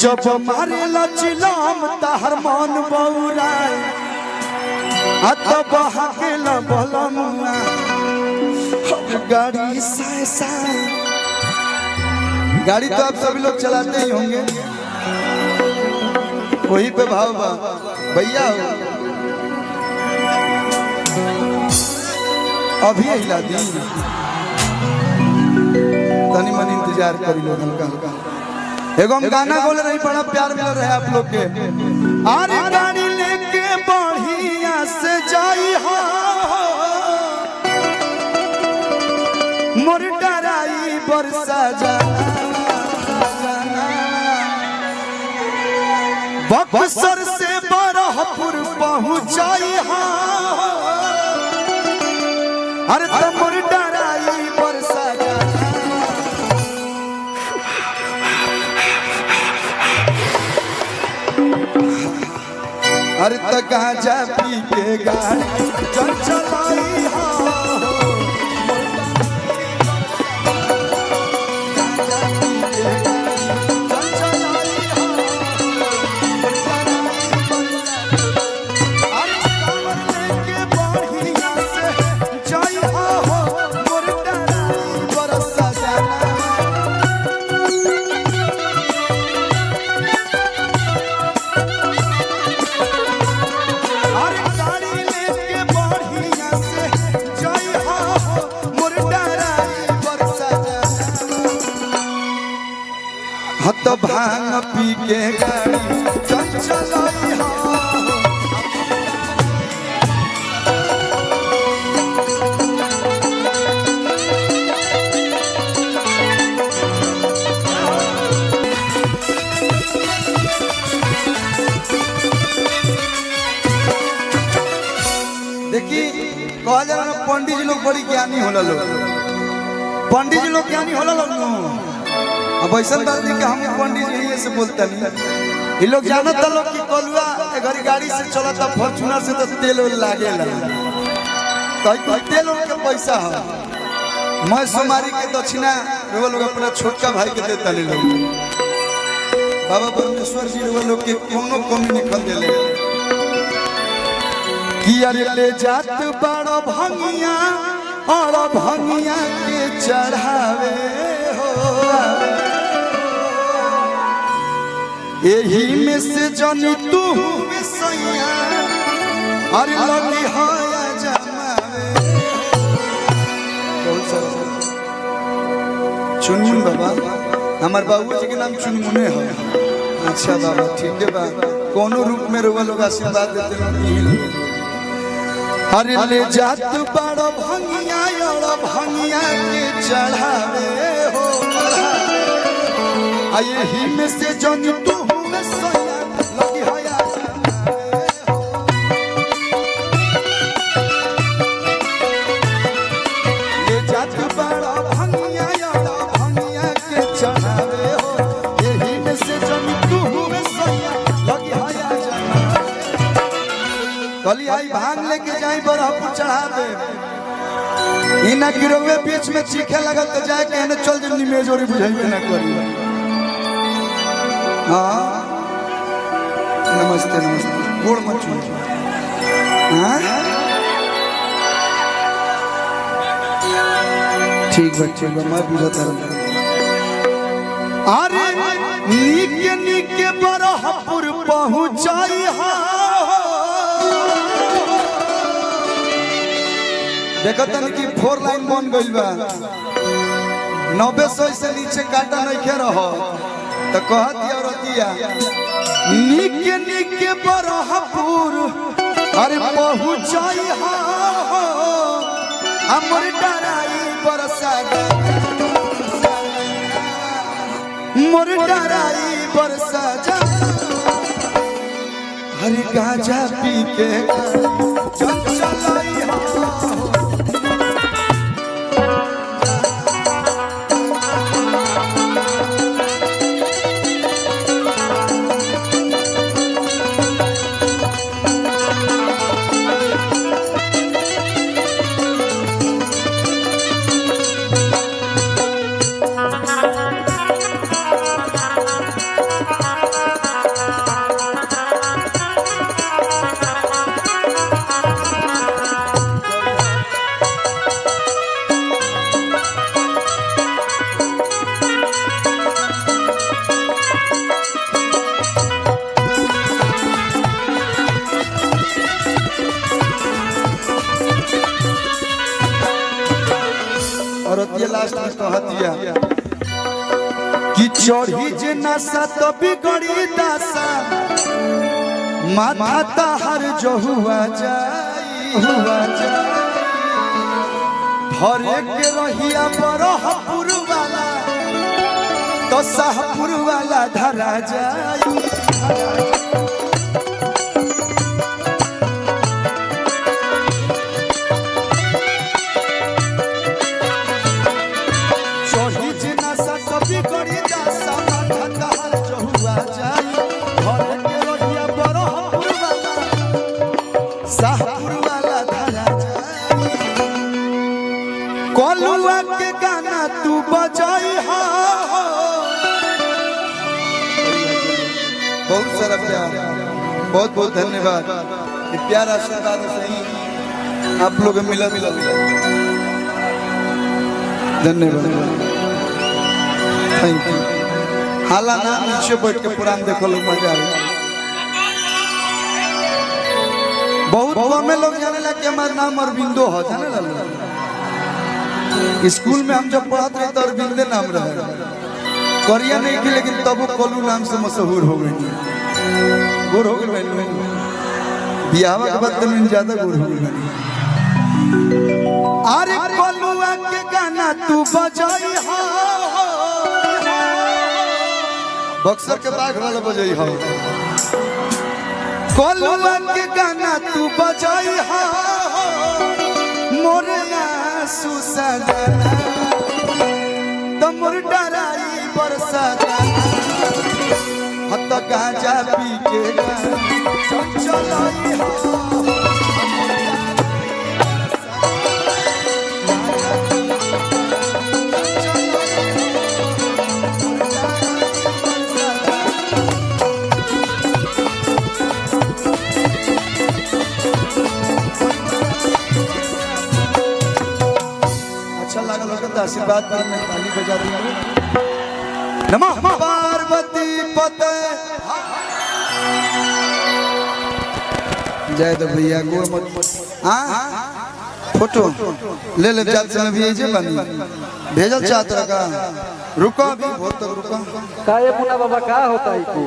जब मारे लचिलाम ताहर मन बौराय बहाकेला बलमुआ गाड़ी साए साए। गाड़ी तो आप सभी लोग चलाते ही होंगे, वही पे भाव बा भैया अभी हिला दी तनी मन इंतजार करी लो हल्का हल्का। एगो हम गाना बोले नहीं, बड़ा प्यार मिल रहा है आप लोग के। अरे गाड़ी लेके बढ़िया से जाई हो मोर डराई बरसा जाना बक्सर से बरहपुर पहुंचाई हो। अरे तो मोर डराई बरसा जाना। अरे तो गांजा पी के गाड़ी चल चलाई हो। तो भांग पी के गाड़ी चल चलाई हो। देखिए कहा जा रहा पंडित जी लोग बड़ी ज्ञानी होला लोग, पंडित जी लोग ज्ञानी होला लोग। अब ऐसा बात नहीं कि हम पंडित जी से बोलते नहीं, ये लोग जानता लोग कि कलुआ घर गाड़ी से चला था फॉर्चूनर से तो तेल लागे तो तेल के पैसा है। मैं सोमारी के दक्षिणा वो लोग अपना छोटका भाई के देता ले लोग। बाबा परमेश्वर जी वो लोग के कोनो कमी निकल देले कि अरे ले जात बड़ा भंगिया और भंगिया के चढ़ावे हो। यही में से जानी तू सैया अरे लगी हाया जमावे। बहुत सारा चुनमुन बाबा, हमारे बाबू जी के नाम चुनमुने है। अच्छा बाबा ठीक है बा, कोनो रूप में रोवा लोग आशीर्वाद देते हैं। अरे ले जात बड़ा भंगिया और भंगिया के चढ़ावे हो। आये ही में से जानी तू कली आई भांग लेके जाई बरहपुर चढ़ा दे। इना गिरोवे बीच में चीखे लगल तो जाए कहने चल जमनी मेजोरी बुझाई ना करी। हाँ नमस्ते नमस्ते गोड़ मत छू। हाँ ठीक बच्चे मैं बुझता रहा। अरे नीके नीके बरहपुर पहुंचाई हा। देखो तन की 4 लाइन बन गई बा, 90 से नीचे काटा नहीं खे रहो तो कह दिया रतिया नीके नीके बरहपुर अरे पहुंचाई हा। हमर डराई बरसा मोर डराई बरसा जा। हर गांजा पी के चल चलाई हा। चढ़ी जे नशा तो बिगड़ी दशा माथा तहर जो हुआ जाई धरे के रहिया बरहपुर वाला तो शाहपुर वाला धरा जाई कलुआ के गाना तू बजाई हा बहुत सारा प्यार बहुत बहुत धन्यवाद ये प्यार आशीर्वाद सही आप लोग मिला धन्यवाद थैंक यू हाला ना नीचे बैठ के पुरान देखो लोग मजा आए बहुत कम लोग जाने लगे हमारा नाम अरविंदो है जाने लगे स्कूल में हम जब पढ़ते रहे तो अरविंदे नाम रहे करिया नहीं थी लेकिन तब वो कोलू नाम से मशहूर हो गई गोर हो गई बियाह के बाद तो मैं ज्यादा गोर हो गई अरे कोलुआ के गाना तू बजाई हा बक्सर के बाग वाला बजाई हा कोलुआ के गाना तू बजाई हा मोरे सुसगाना तमर डराई बरसाना हत गांजा पी के चलाई हो आशीर्वाद में ताली बजा दी नमः पार्वती पते जय दो भैया गो मत फोटो ले जात से भेजे बनी भेजल चाहत रखा रुको अभी बहुत तक रुको का ये मुन्ना बाबा का होता है को